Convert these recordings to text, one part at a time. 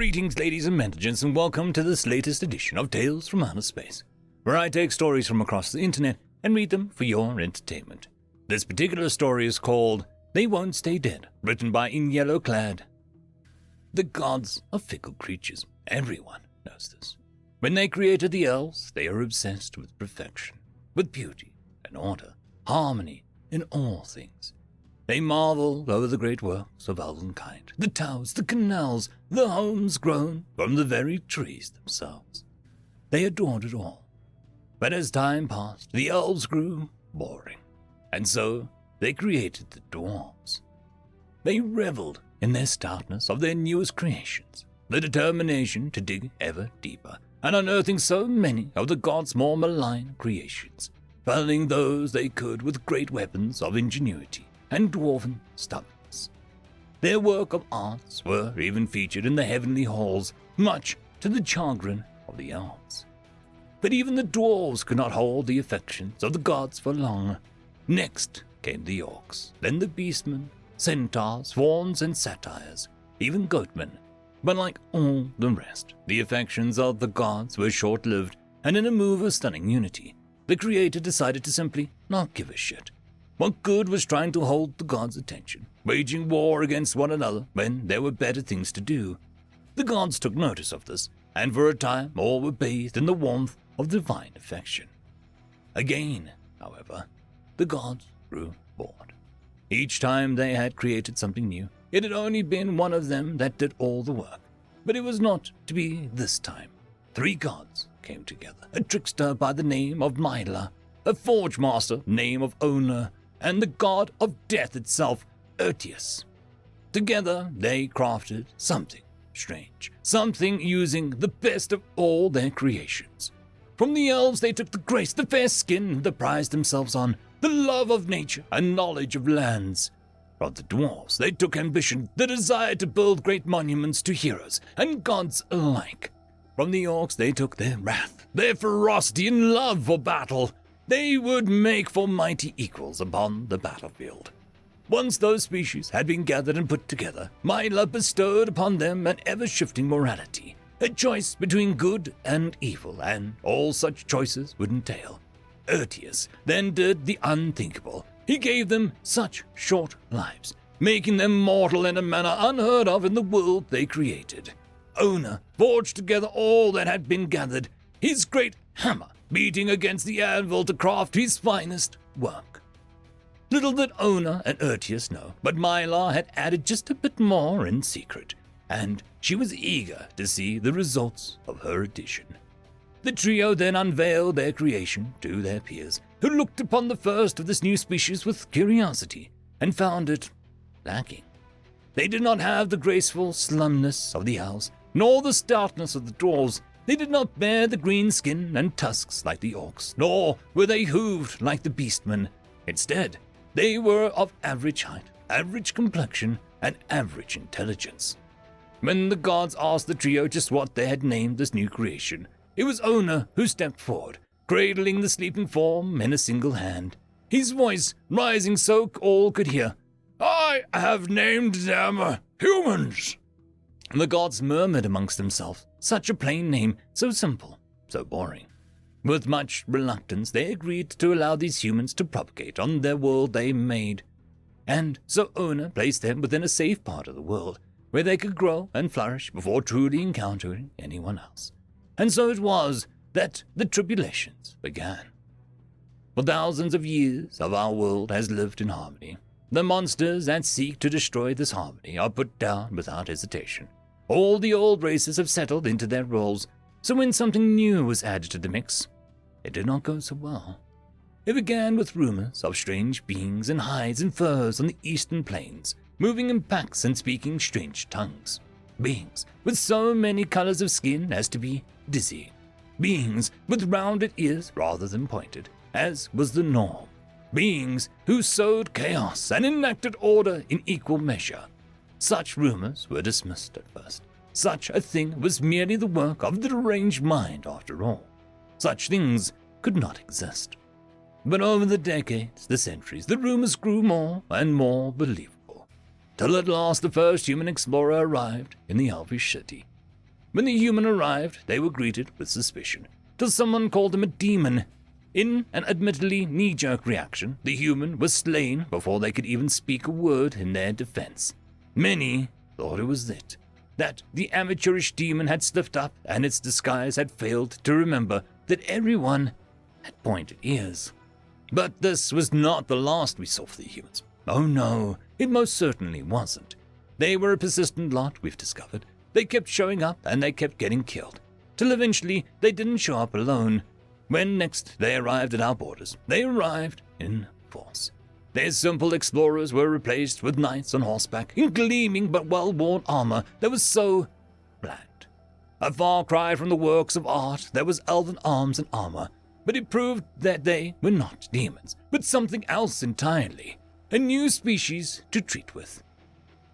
Greetings, ladies and gentlemen, and welcome to this latest edition of Tales from Outer Space, where I take stories from across the internet and read them for your entertainment. This particular story is called They Won't Stay Dead, written by In Yellow Clad. The gods are fickle creatures. Everyone knows this. When they created the elves, they are obsessed with perfection, with beauty and order, harmony in all things. They marvel over the great works of elvenkind, the towers, the canals, the homes grown from the very trees themselves. They adored it all. But as time passed, the elves grew boring, and so they created the dwarves. They reveled in their stoutness of their newest creations, the determination to dig ever deeper, and unearthing so many of the gods' more malign creations, felling those they could with great weapons of ingenuity and dwarven stubbornness. Their work of arts were even featured in the heavenly halls, much to the chagrin of the elves. But even the dwarves could not hold the affections of the gods for long. Next came the orcs, then the beastmen, centaurs, fauns, and satyrs, even goatmen. But like all the rest, the affections of the gods were short-lived, and in a move of stunning unity, the creator decided to simply not give a shit. What good was trying to hold the gods' attention, waging war against one another when there were better things to do? The gods took notice of this, and for a time all were bathed in the warmth of divine affection. Again, however, the gods grew bored. Each time they had created something new, it had only been one of them that did all the work. But it was not to be this time. 3 gods came together, a trickster by the name of Myla, a forge master name of Owner, and the god of death itself, Urtius. Together they crafted something strange, something using the best of all their creations. From the elves they took the grace, the fair skin they prized themselves on, the love of nature and knowledge of lands. From the dwarves they took ambition, the desire to build great monuments to heroes and gods alike. From the orcs they took their wrath, their ferocity and love for battle. They would make for mighty equals upon the battlefield. Once those species had been gathered and put together, Myla bestowed upon them an ever-shifting morality, a choice between good and evil, and all such choices would entail. Urtius then did the unthinkable. He gave them such short lives, making them mortal in a manner unheard of in the world they created. Owner forged together all that had been gathered, his great hammer beating against the anvil to craft his finest work. Little did Owner and Urtius know, but Myla had added just a bit more in secret, and she was eager to see the results of her addition. The trio then unveiled their creation to their peers, who looked upon the first of this new species with curiosity and found it lacking. They did not have the graceful slumness of the elves, nor the stoutness of the dwarves. They did not bear the green skin and tusks like the orcs, nor were they hooved like the beastmen. Instead, they were of average height, average complexion, and average intelligence. When the gods asked the trio just what they had named this new creation, it was Owner who stepped forward, cradling the sleeping form in a single hand, his voice rising so all could hear. "I have named them humans." The gods murmured amongst themselves, such a plain name, so simple, so boring. With much reluctance, they agreed to allow these humans to propagate on their world they made. And so Owner placed them within a safe part of the world, where they could grow and flourish before truly encountering anyone else. And so it was that the tribulations began. For thousands of years our world has lived in harmony. The monsters that seek to destroy this harmony are put down without hesitation. All the old races have settled into their roles, so when something new was added to the mix, it did not go so well. It began with rumors of strange beings in hides and furs on the eastern plains, moving in packs and speaking strange tongues. Beings with so many colors of skin as to be dizzy. Beings with rounded ears rather than pointed, as was the norm. Beings who sowed chaos and enacted order in equal measure. Such rumors were dismissed at first. Such a thing was merely the work of the deranged mind after all. Such things could not exist. But over the decades, the centuries, the rumors grew more and more believable, till at last the first human explorer arrived in the elvish city. When the human arrived, they were greeted with suspicion, till someone called him a demon. In an admittedly knee-jerk reaction, the human was slain before they could even speak a word in their defense. Many thought it was that the amateurish demon had slipped up and its disguise had failed to remember that everyone had pointed ears. But this was not the last we saw for the humans. Oh no, it most certainly wasn't. They were a persistent lot, we've discovered. They kept showing up and they kept getting killed, till eventually they didn't show up alone. When next they arrived at our borders, they arrived in force. Their simple explorers were replaced with knights on horseback in gleaming but well-worn armor that was so bland. A far cry from the works of art that was elven arms and armor, but it proved that they were not demons, but something else entirely, a new species to treat with.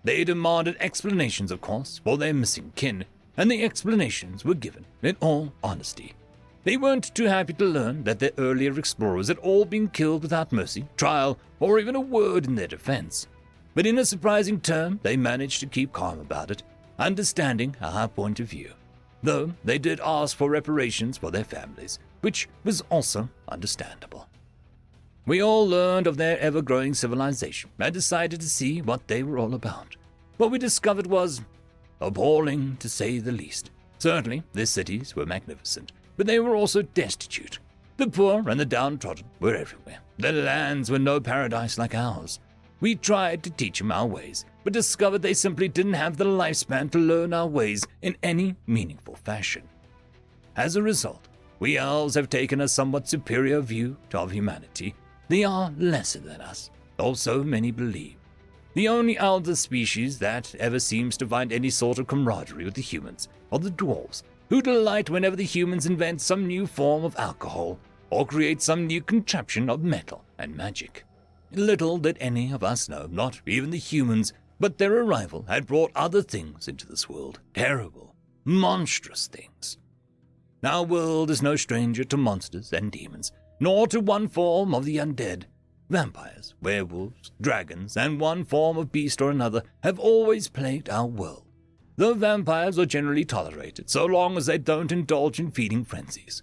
They demanded explanations, of course, for their missing kin, and the explanations were given in all honesty. They weren't too happy to learn that their earlier explorers had all been killed without mercy, trial, or even a word in their defense. But in a surprising turn, they managed to keep calm about it, understanding our point of view, though they did ask for reparations for their families, which was also understandable. We all learned of their ever-growing civilization and decided to see what they were all about. What we discovered was appalling, to say the least. Certainly, their cities were magnificent, but they were also destitute. The poor and the downtrodden were everywhere. Their lands were no paradise like ours. We tried to teach them our ways, but discovered they simply didn't have the lifespan to learn our ways in any meaningful fashion. As a result, we elves have taken a somewhat superior view of humanity. They are lesser than us, or so many believe. The only elder species that ever seems to find any sort of camaraderie with the humans are the dwarves, who delight whenever the humans invent some new form of alcohol or create some new contraption of metal and magic. Little did any of us know, not even the humans, but their arrival had brought other things into this world, terrible, monstrous things. Our world is no stranger to monsters and demons, nor to one form of the undead. Vampires, werewolves, dragons, and one form of beast or another have always plagued our world, though vampires are generally tolerated so long as they don't indulge in feeding frenzies.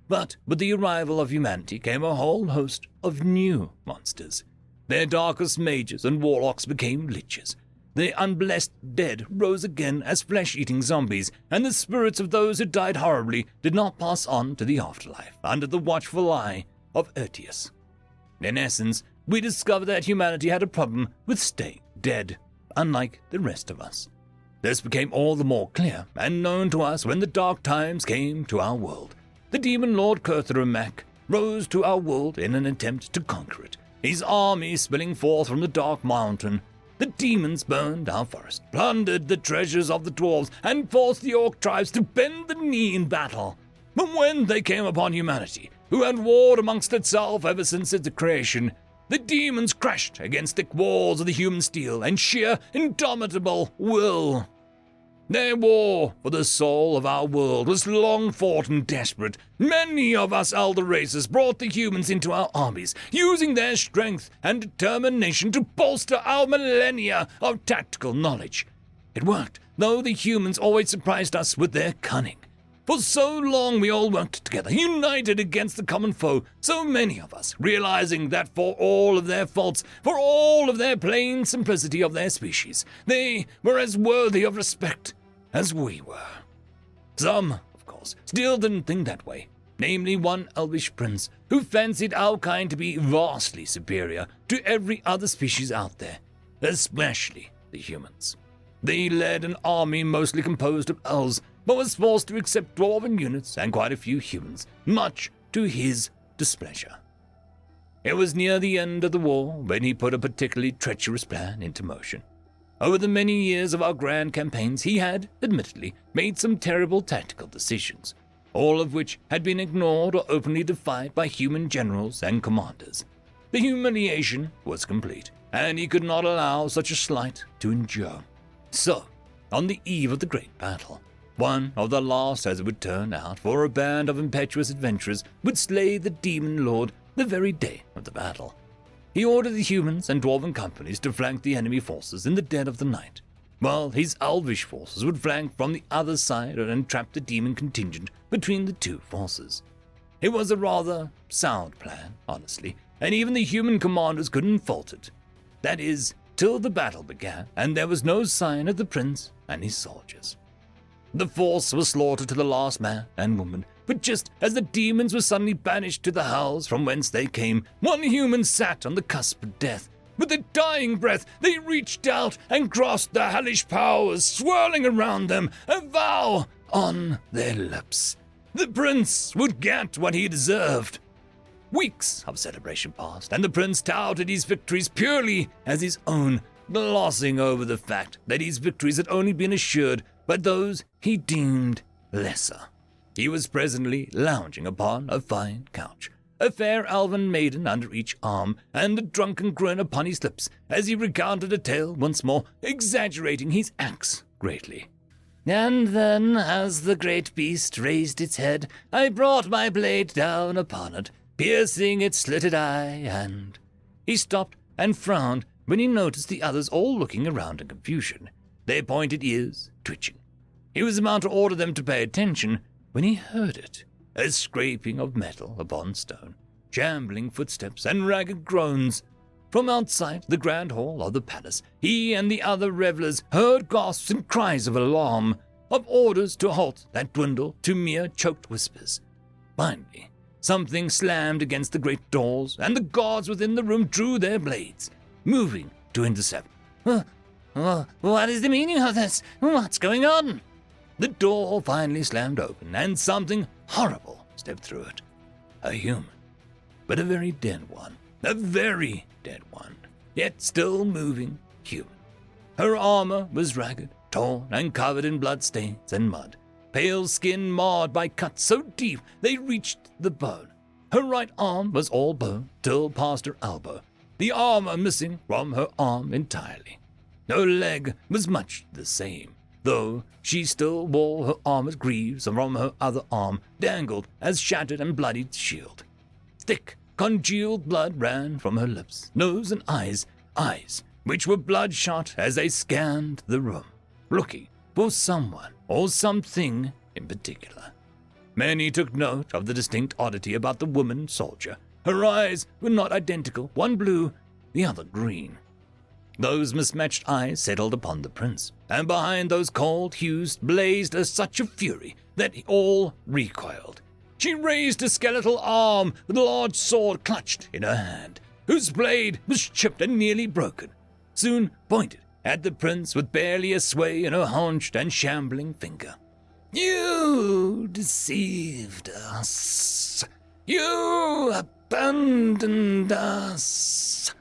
But with the arrival of humanity came a whole host of new monsters. Their darkest mages and warlocks became liches. The unblessed dead rose again as flesh-eating zombies, and the spirits of those who died horribly did not pass on to the afterlife under the watchful eye of Urtius. In essence, we discovered that humanity had a problem with staying dead, unlike the rest of us. This became all the more clear and known to us when the dark times came to our world. The demon lord Kurtharamak rose to our world in an attempt to conquer it, his army spilling forth from the dark mountain. The demons burned our forest, plundered the treasures of the dwarves, and forced the orc tribes to bend the knee in battle. But when they came upon humanity, who had warred amongst itself ever since its creation, the demons crashed against the walls of the human steel and sheer, indomitable will. Their war for the soul of our world was long fought and desperate. Many of us elder races brought the humans into our armies, using their strength and determination to bolster our millennia of tactical knowledge. It worked, though the humans always surprised us with their cunning. For so long we all worked together, united against the common foe, so many of us, realizing that for all of their faults, for all of their plain simplicity of their species, they were as worthy of respect as we were. Some, of course, still didn't think that way, namely one elvish prince who fancied our kind to be vastly superior to every other species out there, especially the humans. They led an army mostly composed of elves, but was forced to accept dwarven units and quite a few humans, much to his displeasure. It was near the end of the war when he put a particularly treacherous plan into motion. Over the many years of our grand campaigns, he had, admittedly, made some terrible tactical decisions, all of which had been ignored or openly defied by human generals and commanders. The humiliation was complete, and he could not allow such a slight to endure. So, on the eve of the great battle, one of the last, as it would turn out, for a band of impetuous adventurers would slay the demon lord the very day of the battle. He ordered the humans and dwarven companies to flank the enemy forces in the dead of the night. while his elvish forces would flank from the other side and trap the demon contingent between the two forces. It was a rather sound plan, honestly, and even the human commanders couldn't fault it. That is, till the battle began, and there was no sign of the prince and his soldiers. The force was slaughtered to the last man and woman, but just as the demons were suddenly banished to the hells from whence they came, one human sat on the cusp of death. With a dying breath, they reached out and grasped the hellish powers swirling around them, a vow on their lips. The prince would get what he deserved. Weeks of celebration passed, and the prince touted his victories purely as his own, glossing over the fact that his victories had only been assured by those he deemed lesser. He was presently lounging upon a fine couch, a fair elven maiden under each arm, and a drunken grin upon his lips as he recounted a tale once more, exaggerating his acts greatly. And then, as the great beast raised its head, I brought my blade down upon it, piercing its slitted eye, and... He stopped and frowned when he noticed the others all looking around in confusion, their pointed ears twitching. He was about to order them to pay attention when he heard it, a scraping of metal upon stone, shambling footsteps and ragged groans. From outside the grand hall of the palace, he and the other revelers heard gasps and cries of alarm, of orders to halt that dwindled to mere choked whispers. Finally, something slammed against the great doors, and the guards within the room drew their blades, moving to intercept. What is the meaning of this? What's going on? The door finally slammed open, and something horrible stepped through it. A human, but a very dead one. A very dead one, yet still moving human. Her armor was ragged, torn, and covered in bloodstains and mud, pale skin marred by cuts so deep they reached the bone. Her right arm was all bone till past her elbow, the armor missing from her arm entirely. Her leg was much the same, though she still wore her armor's greaves, and from her other arm dangled as shattered and bloodied shield. Thick, congealed blood ran from her lips, nose, and eyes which were bloodshot as they scanned the room, looking for someone or something in particular. Many took note of the distinct oddity about the woman soldier. Her eyes were not identical, one blue, the other green. Those mismatched eyes settled upon the prince, and behind those cold hues blazed such a fury that all recoiled. She raised a skeletal arm with a large sword clutched in her hand, whose blade was chipped and nearly broken, soon pointed at the prince with barely a sway in her hunched and shambling finger. You deceived us. You abandoned us.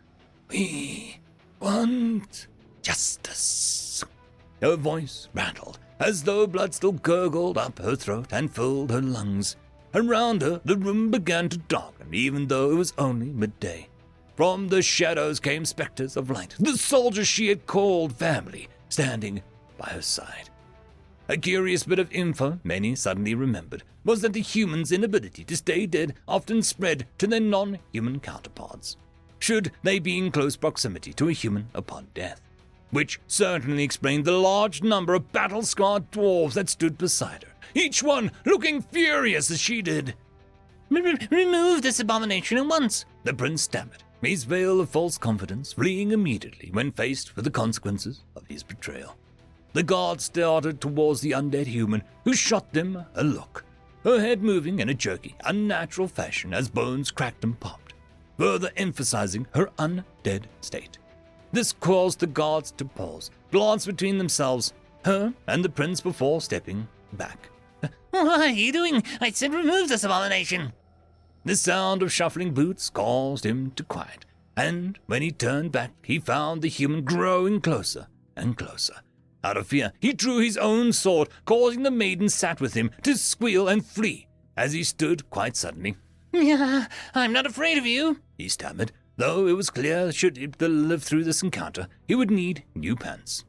We want justice. Her voice rattled, as though blood still gurgled up her throat and filled her lungs. Around her, the room began to darken, even though it was only midday. From the shadows came specters of light, the soldiers she had called family, standing by her side. A curious bit of info many suddenly remembered was that the humans' inability to stay dead often spread to their non-human counterparts, should they be in close proximity to a human upon death, which certainly explained the large number of battle-scarred dwarves that stood beside her, each one looking furious as she did. Remove this abomination at once, the prince stammered, his veil of false confidence fleeing immediately when faced with the consequences of his betrayal. The guard started towards the undead human, who shot them a look, her head moving in a jerky, unnatural fashion as bones cracked and popped, further emphasizing her undead state. This caused the guards to pause, glance between themselves, her and the prince before stepping back. What are you doing? I said remove this abomination. The sound of shuffling boots caused him to quiet, and when he turned back, he found the human growing closer and closer. Out of fear, he drew his own sword, causing the maiden sat with him to squeal and flee as he stood quite suddenly. I'm not afraid of you, he stammered, though it was clear that should he live through this encounter, he would need new pants.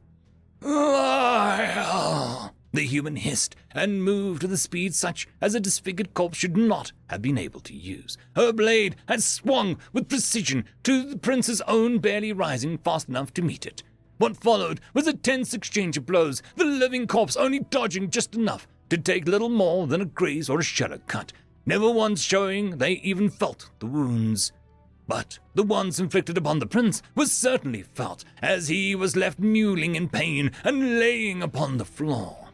The human hissed and moved with a speed such as a disfigured corpse should not have been able to use. Her blade had swung with precision to the prince's own, barely rising fast enough to meet it. What followed was a tense exchange of blows, the living corpse only dodging just enough to take little more than a graze or a shallow cut, never once showing they even felt the wounds. But the ones inflicted upon the prince was certainly felt, as he was left mewling in pain and laying upon the floor.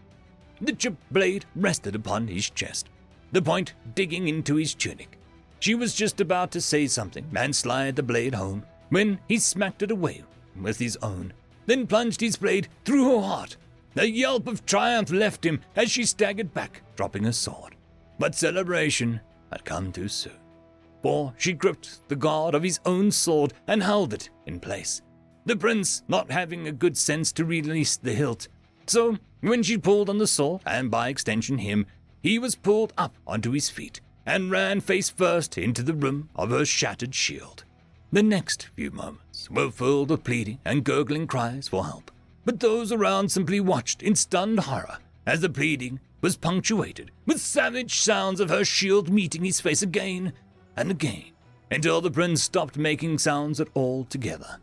The chipped blade rested upon his chest, the point digging into his tunic. She was just about to say something and slide the blade home when he smacked it away with his own, then plunged his blade through her heart. A yelp of triumph left him as she staggered back, dropping her sword. But celebration had come too soon, for she gripped the guard of his own sword and held it in place, the prince not having a good sense to release the hilt. So when she pulled on the sword, and by extension him, he was pulled up onto his feet and ran face first into the rim of her shattered shield. The next few moments were filled with pleading and gurgling cries for help, but those around simply watched in stunned horror as the pleading was punctuated with savage sounds of her shield meeting his face again and again, until the prince stopped making sounds at all together.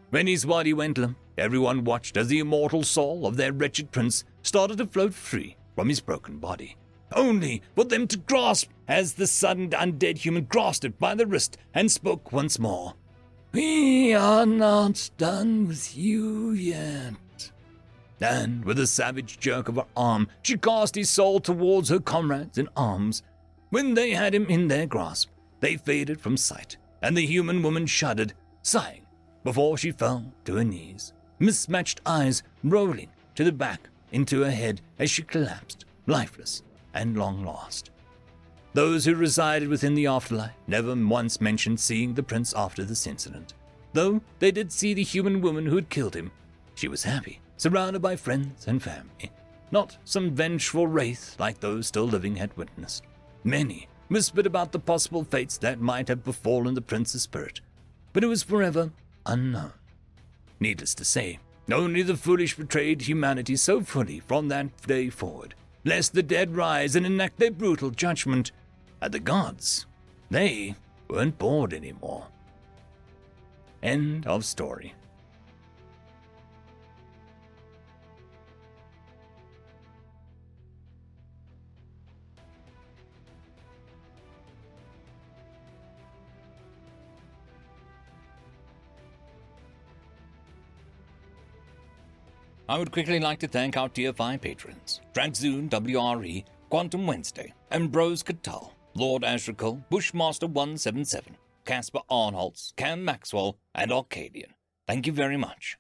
When his body went limp, everyone watched as the immortal soul of their wretched prince started to float free from his broken body, only for them to grasp as the sudden undead human grasped it by the wrist and spoke once more. "We are not done with you yet." And with a savage jerk of her arm, she cast his soul towards her comrades in arms. When they had him in their grasp, they faded from sight, and the human woman shuddered, sighing, before she fell to her knees, mismatched eyes rolling to the back into her head as she collapsed, lifeless and long lost. Those who resided within the afterlife never once mentioned seeing the prince after this incident, though they did see the human woman who had killed him. She was happy, surrounded by friends and family, not some vengeful wraith like those still living had witnessed. Many whispered about the possible fates that might have befallen the prince's spirit, but it was forever unknown. Needless to say, only the foolish betrayed humanity so fully from that day forward, lest the dead rise and enact their brutal judgment. And the gods, they weren't bored anymore. End of story. I would quickly like to thank our Tier 5 patrons, Dragzoon WRE, Quantum Wednesday, Ambrose Cattell, Lord Ashrakul, Bushmaster 177, Casper Arnholtz, Cam Maxwell, and Arcadian. Thank you very much.